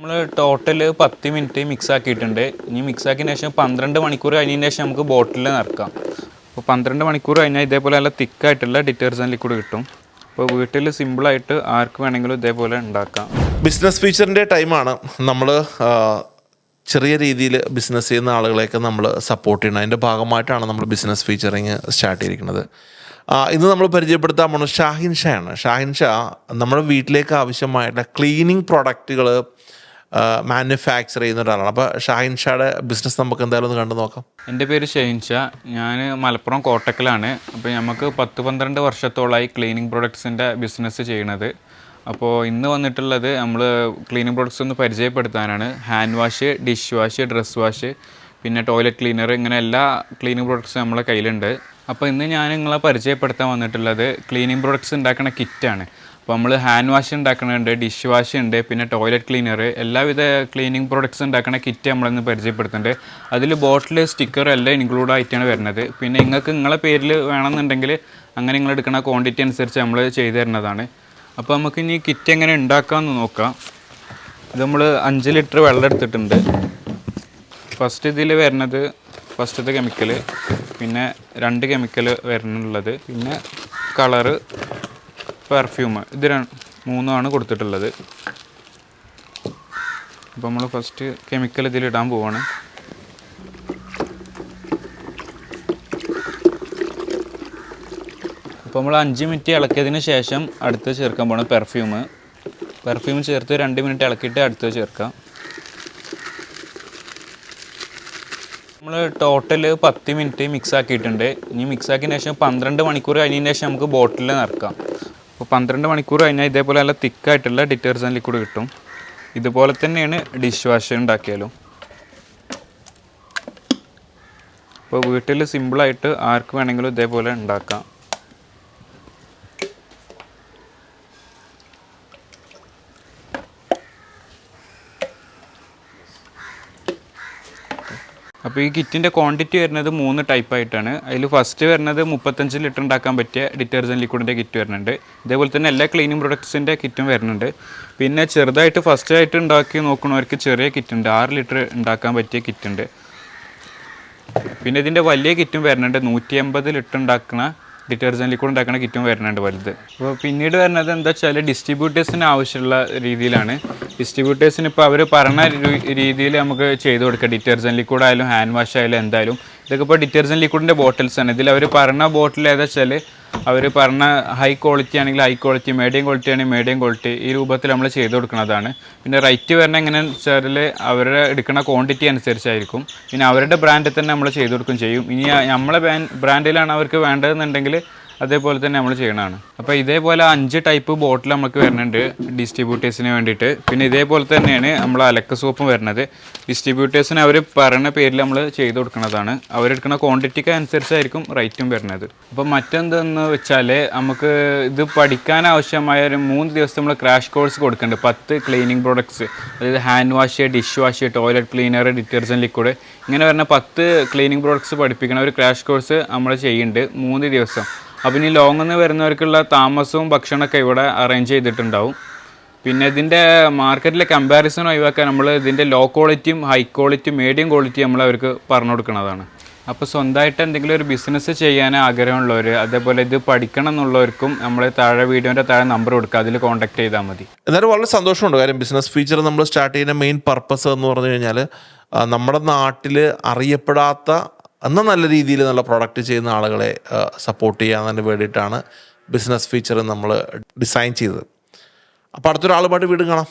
നമ്മൾ total 10 minute mix ആക്കിയിട്ടുണ്ട്. ഇനി മിക്സ് ആക്കിയതിന് ശേഷം 12 മണിക്കൂർ കഴിഞ്ഞതിന് ശേഷം നമുക്ക് ബോട്ടിൽ നിറക്കാം. അപ്പോൾ 12 മണിക്കൂർ കഴിഞ്ഞാൽ ഇതേപോലെ നല്ല തിക്കായിട്ടുള്ള ഡിറ്റർജൻറ്റ് ലിക്വിഡ് കിട്ടും. അപ്പോൾ വീട്ടിൽ സിമ്പിളായിട്ട് ആർക്ക് വേണമെങ്കിലും ഇതേപോലെ ഉണ്ടാക്കാം. ബിസിനസ് ഫീച്ചറിൻ്റെ ടൈമാണ്. നമ്മൾ ചെറിയ രീതിയിൽ ബിസിനസ് ചെയ്യുന്ന ആളുകളെയൊക്കെ നമ്മൾ സപ്പോർട്ട് ചെയ്യണം. അതിൻ്റെ ഭാഗമായിട്ടാണ് നമ്മൾ ബിസിനസ് ഫീച്ചറിങ് സ്റ്റാർട്ട് ചെയ്തിരിക്കുന്നത്. ഇന്ന് നമ്മൾ പരിചയപ്പെടുത്താൻ പോകുന്നത് ഷാഹിൻ ഷായാണ്. ഷാഹിൻ ഷാ നമ്മുടെ വീട്ടിലേക്ക് ആവശ്യമായിട്ടുള്ള ക്ലീനിങ് പ്രോഡക്റ്റുകൾ മാനുഫാക്ചർ ചെയ്യുന്ന ഒരാളാണ്. അപ്പോൾ ഷാഹിൻ ഷായുടെ ബിസിനസ് നമുക്ക് എന്തായാലും ഒന്ന് കണ്ടു നോക്കാം. എൻ്റെ പേര് ഷാഹിൻ ഷാ. ഞാൻ മലപ്പുറം കോട്ടക്കലാണ്. അപ്പോൾ നമുക്ക് 10-12 വർഷത്തോളമായി ക്ലീനിങ് പ്രൊഡക്ട്സിൻ്റെ ബിസിനസ് ചെയ്യണത്. അപ്പോൾ ഇന്ന് വന്നിട്ടുള്ളത് നമ്മൾ ക്ലീനിങ് പ്രൊഡക്ട്സ് ഒന്ന് പരിചയപ്പെടുത്താനാണ്. Hand wash, dish wash, dress wash, പിന്നെ ടോയ്ലറ്റ് ക്ലീനർ, ഇങ്ങനെ എല്ലാ ക്ലീനിങ് പ്രൊഡക്ട്സും നമ്മളെ കയ്യിലുണ്ട്. അപ്പോൾ ഇന്ന് ഞാൻ നിങ്ങളെ പരിചയപ്പെടുത്താൻ വന്നിട്ടുള്ളത് ക്ലീനിങ് പ്രൊഡക്ട്സ് ഉണ്ടാക്കുന്ന കിറ്റാണ്. അപ്പോൾ നമ്മൾ ഹാൻഡ് വാഷ് ഉണ്ടാക്കുന്നുണ്ട്, ഡിഷ് വാഷ് ഉണ്ട്, പിന്നെ ടോയ്ലറ്റ് ക്ലീനർ, എല്ലാവിധ ക്ലീനിങ് പ്രൊഡക്ട്സ് ഉണ്ടാക്കുന്ന കിറ്റ് നമ്മളിന്ന് പരിചയപ്പെടുത്തുന്നുണ്ട്. അതിൽ ബോട്ടിൽ, സ്റ്റിക്കർ എല്ലാം ഇൻക്ലൂഡ് ആയിട്ടാണ് വരുന്നത്. പിന്നെ നിങ്ങൾക്ക് നിങ്ങളെ പേരിൽ വേണമെന്നുണ്ടെങ്കിൽ അങ്ങനെ നിങ്ങൾ എടുക്കുന്ന ക്വാണ്ടിറ്റി അനുസരിച്ച് നമ്മൾ ചെയ്തു തരുന്നതാണ്. അപ്പോൾ നമുക്ക് ഇനി കിറ്റ് എങ്ങനെ ഉണ്ടാക്കാമെന്ന് നോക്കാം. ഇത് നമ്മൾ 5 ലിറ്റർ വെള്ളം എടുത്തിട്ടുണ്ട്. ഫസ്റ്റ് ഇതിൽ വരുന്നത് ഫസ്റ്റത്തെ കെമിക്കൽ, പിന്നെ 2 കെമിക്കൽ വരുന്നുള്ളത്, പിന്നെ കളറ്, പെർഫ്യൂം, ഇത് 3 കൊടുത്തിട്ടുള്ളത്. അപ്പോൾ നമ്മൾ ഫസ്റ്റ് കെമിക്കൽ ഇതിലിടാൻ പോവാണ്. അപ്പോൾ നമ്മൾ 5 മിനിറ്റ് ഇളക്കിയതിന് ശേഷം അടുത്ത് ചേർക്കാൻ പോകണം പെർഫ്യൂം ചേർത്ത് 2 മിനിറ്റ് ഇളക്കിയിട്ട് അടുത്ത് ചേർക്കാം. നമ്മൾ ടോട്ടൽ 10 മിനിറ്റ് മിക്സ് ആക്കിയിട്ടുണ്ട്. ഇനി മിക്സ് ആക്കിയതിന് ശേഷം 12 മണിക്കൂർ കഴിഞ്ഞതിന് ശേഷം നമുക്ക് ബോട്ടിൽ നിറക്കാം. അപ്പോൾ 12 മണിക്കൂർ കഴിഞ്ഞാൽ ഇതേപോലെ നല്ല തിക്കായിട്ടുള്ള ഡിറ്റർജൻറ്റ് ലിക്വിഡ് കിട്ടും. ഇതുപോലെ തന്നെയാണ് ഡിഷ് വാഷ് ഉണ്ടാക്കിയാലും. അപ്പോൾ വീട്ടിൽ സിമ്പിളായിട്ട് ആർക്ക് വേണമെങ്കിലും ഇതേപോലെ ഉണ്ടാക്കാം. അപ്പോൾ ഈ കിറ്റിൻ്റെ ക്വാണ്ടിറ്റി വരുന്നത് 3 ടൈപ്പായിട്ടാണ്. അതിൽ ഫസ്റ്റ് വരുന്നത് 35 ലിറ്റർ ഉണ്ടാക്കാൻ പറ്റിയ ഡിറ്റർജൻറ്റ് ലിക്വിഡിൻ്റെ കിറ്റ് വരുന്നുണ്ട്. ഇതേപോലെ തന്നെ എല്ലാ ക്ലീനിങ് പ്രൊഡക്ട്സിൻ്റെ കിറ്റും വരുന്നുണ്ട്. പിന്നെ ചെറുതായിട്ട് ഫസ്റ്റായിട്ട് ഉണ്ടാക്കി നോക്കുന്നവർക്ക് ചെറിയ കിറ്റുണ്ട്, 6 ലിറ്റർ ഉണ്ടാക്കാൻ പറ്റിയ കിറ്റുണ്ട്. പിന്നെ ഇതിൻ്റെ വലിയ കിറ്റും വരുന്നുണ്ട്, 180 ലിറ്റർ ഉണ്ടാക്കുന്ന ഡിറ്റർജൻറ്റ് ലിക്വിഡ് ഉണ്ടാക്കുന്ന കിറ്റും വരുന്നുണ്ട് വലുത്. അപ്പോൾ പിന്നീട് വരുന്നത് എന്താ വെച്ചാൽ ഡിസ്ട്രിബ്യൂട്ടേഴ്സിന് ആവശ്യമുള്ള രീതിയിലാണ്. ഡിസ്ട്രിബ്യൂട്ടേഴ്സിന് ഇപ്പോൾ അവർ പറഞ്ഞ രീതിയിൽ നമുക്ക് ചെയ്ത് കൊടുക്കുക. ഡിറ്റർജൻറ്റ് ലിക്വിഡ് ആയാലും ഹാൻഡ് വാഷ് ആയാലും എന്തായാലും ഇതൊക്കെ ഇപ്പോൾ ഡിറ്റർജൻറ്റ് ലിക്വിഡിൻ്റെ ബോട്ടിൽസാണ്. ഇതിൽ അവർ പറഞ്ഞ ബോട്ടിൽ ഏതാ വെച്ചാൽ അവർ പറഞ്ഞ ഹൈ ക്വാളിറ്റി ആണെങ്കിൽ ഹൈ ക്വാളിറ്റി, മീഡിയം ക്വാളിറ്റി ആണെങ്കിൽ മീഡിയം ക്വാളിറ്റി, ഈ രൂപത്തിൽ നമ്മൾ ചെയ്ത് കൊടുക്കുന്നതാണ്. പിന്നെ റേറ്റ് വരുന്നത് എങ്ങനെയാണെന്ന് വെച്ചാൽ അവരുടെ എടുക്കുന്ന ക്വാണ്ടിറ്റി അനുസരിച്ചായിരിക്കും. പിന്നെ അവരുടെ ബ്രാൻഡിൽ തന്നെ നമ്മൾ ചെയ്ത് കൊടുക്കുകയും ചെയ്യും. ഇനി നമ്മളെ ബ്രാൻഡിലാണ് അവർക്ക് വേണ്ടതെന്നുണ്ടെങ്കിൽ അതേപോലെ തന്നെ നമ്മൾ ചെയ്യണതാണ്. അപ്പോൾ ഇതേപോലെ 5 ടൈപ്പ് ബോട്ടിൽ നമുക്ക് വരുന്നുണ്ട് ഡിസ്ട്രിബ്യൂട്ടേഴ്സിന് വേണ്ടിയിട്ട്. പിന്നെ ഇതേപോലെ തന്നെയാണ് നമ്മൾ അലക്ക സോപ്പും വരുന്നത്. ഡിസ്ട്രിബ്യൂട്ടേഴ്സിന് അവർ പറയുന്ന പേരിൽ നമ്മൾ ചെയ്ത് കൊടുക്കുന്നതാണ്. അവരെടുക്കുന്ന ക്വാണ്ടിറ്റിക്ക് അനുസരിച്ചായിരിക്കും റേറ്റും വരുന്നത്. അപ്പോൾ മറ്റെന്തെന്ന് വെച്ചാൽ നമുക്ക് ഇത് പഠിക്കാൻ ആവശ്യമായ ഒരു 3 ദിവസം നമ്മൾ ക്രാഷ് കോഴ്സ് കൊടുക്കുന്നുണ്ട്. 10 ക്ലീനിങ് പ്രോഡക്ട്സ്, അതായത് hand wash, dish wash, toilet cleaner, detergent liquid, ഇങ്ങനെ വരുന്ന 10 ക്ലീനിങ് പ്രോഡക്ട്സ് പഠിപ്പിക്കുന്ന ഒരു ക്രാഷ് കോഴ്സ് നമ്മൾ ചെയ്യുന്നുണ്ട് 3 ദിവസം. അപ്പോൾ ഇനി ലോങ്ങിൽ നിന്ന് വരുന്നവർക്കുള്ള താമസവും ഭക്ഷണമൊക്കെ ഇവിടെ അറേഞ്ച് ചെയ്തിട്ടുണ്ടാവും. പിന്നെ ഇതിൻ്റെ മാർക്കറ്റിലെ കമ്പാരിസൺ ഒഴിവാക്കാൻ നമ്മൾ ഇതിൻ്റെ ലോ ക്വാളിറ്റിയും ഹൈ ക്വാളിറ്റിയും മീഡിയം ക്വാളിറ്റിയും നമ്മൾ അവർക്ക് പറഞ്ഞു കൊടുക്കുന്നതാണ്. അപ്പോൾ സ്വന്തമായിട്ട് എന്തെങ്കിലും ഒരു ബിസിനസ് ചെയ്യാൻ ആഗ്രഹമുള്ളവർ, അതേപോലെ ഇത് പഠിക്കണം എന്നുള്ളവർക്കും നമ്മൾ വീഡിയോൻ്റെ താഴെ നമ്പർ കൊടുക്കുക, അതിൽ കോൺടാക്ട് ചെയ്താൽ മതി. എന്നാലും വളരെ സന്തോഷമുണ്ട്. കാര്യം ബിസിനസ് ഫീച്ചർ നമ്മൾ സ്റ്റാർട്ട് ചെയ്യുന്ന മെയിൻ പർപ്പസ് എന്ന് പറഞ്ഞു കഴിഞ്ഞാൽ നമ്മുടെ നാട്ടിൽ അറിയപ്പെടാത്ത എന്നാൽ നല്ല രീതിയിൽ നല്ല പ്രോഡക്റ്റ് ചെയ്യുന്ന ആളുകളെ സപ്പോർട്ട് ചെയ്യാൻ വേണ്ടിയിട്ടാണ് ബിസിനസ് ഫീച്ചർ നമ്മൾ ഡിസൈൻ ചെയ്തത്. അപ്പോൾ അടുത്തൊരാളുമായിട്ട് വീണ്ടും കാണാം.